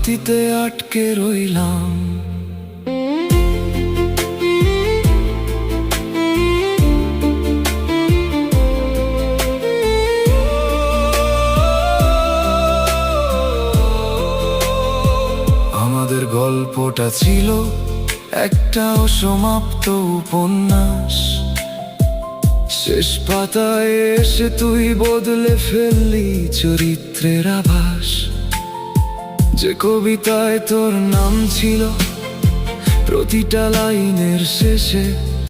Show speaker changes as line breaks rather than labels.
স্মৃতিতে আটকে রইলাম। আমাদের গল্পটা ছিল একটা অসমাপ্ত উপন্যাস। শেষ পাতায় এসে তুই বদলে ফেললি চরিত্রের আভাস। যে কবিতায় তোর নাম ছিল প্রতিটা লাইনের শেষে,